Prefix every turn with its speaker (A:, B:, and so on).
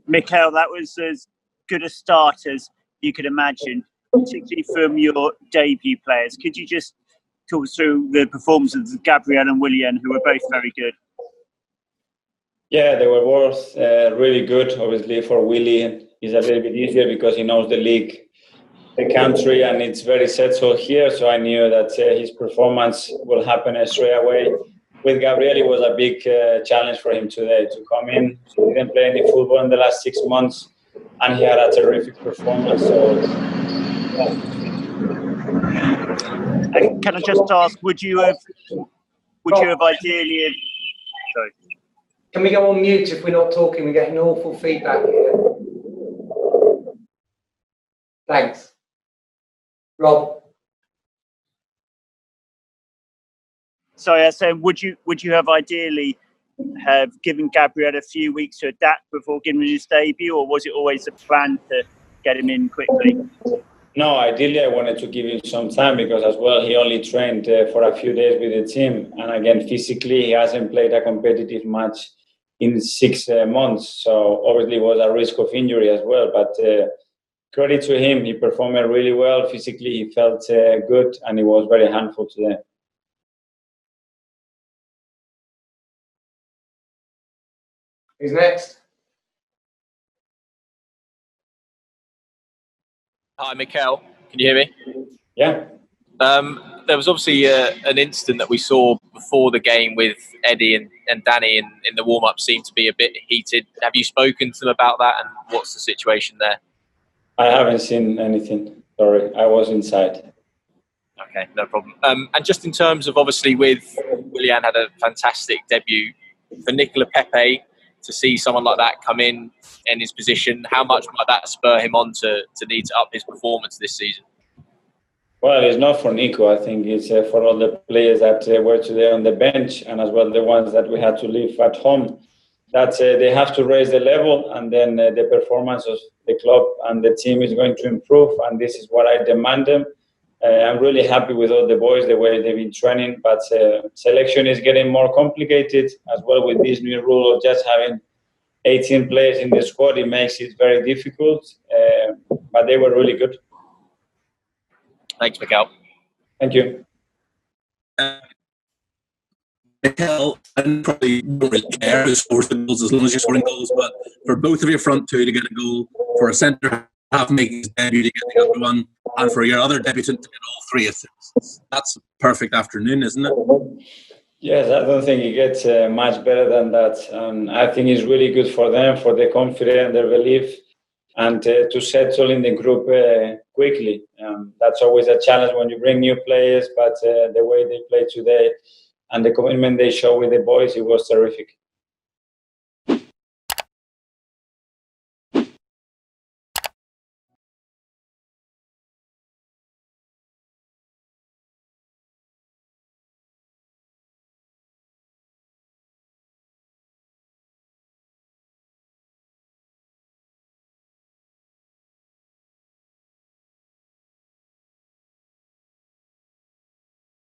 A: Mikel, that was as good a start as you could imagine, particularly from your debut players. Could you just talk us through the performances of Gabriel and Willian, who were both very good?
B: Yeah, they were both really good. Obviously, for Willie, it's a little bit easier because he knows the league, the country, and it's very settled here. So I knew that his performance will happen straight away. With Gabriel, it was a big challenge for him today to come in. He didn't play any football in the last 6 months, and he had a terrific performance. So,
A: and can I just ask, would you have ideally? Sorry.
C: Can we go on mute if we're not talking? We're getting awful feedback here. Thanks. Rob.
A: Sorry, I said, would you have ideally have given Gabriel a few weeks to adapt before giving him his debut, or was it always a plan to get him in quickly?
B: No, ideally I wanted to give him some time because as well he only trained for a few days with the team, and again physically he hasn't played a competitive match in 6 months, so obviously it was a risk of injury as well, but credit to him, he performed really well. Physically he felt good, and he was very handful today.
C: Who's next?
D: Hi, Mikel. Can you hear me?
B: Yeah.
D: There was obviously an incident that we saw before the game with Eddie and Danny in the warm-up seemed to be a bit heated. Have you spoken to them about that, and what's the situation there?
B: I haven't seen anything. Sorry, I was inside.
D: Okay, no problem. And just in terms of obviously with Willian had a fantastic debut, for Nicola Pepe to see someone like that come in his position, how much might that spur him on to need to up his performance this season?
B: Well, it's not for Nico. I think it's for all the players that were today on the bench, and as well the ones that we had to leave at home, that they have to raise the level, and then the performance of the club and the team is going to improve, and this is what I demand them. I'm really happy with all the boys, the way they've been training, but selection is getting more complicated as well with this new rule of just having 18 players in the squad. It makes it very difficult, but they were really good.
D: Thanks, Mikel.
B: Thank you.
E: Mikel, I probably don't really care who scores the goals as long as you're scoring goals, but for both of your front two to get a goal, for a centre half making his debut to get the other one, and for your other debutant to get all 3 assists, that's a perfect afternoon, isn't it?
B: Yes, I don't think it gets much better than that. I think it's really good for them, for their confidence, their belief, and to settle in the group quickly. That's always a challenge when you bring new players, but the way they played today and the commitment they show with the boys, it was terrific.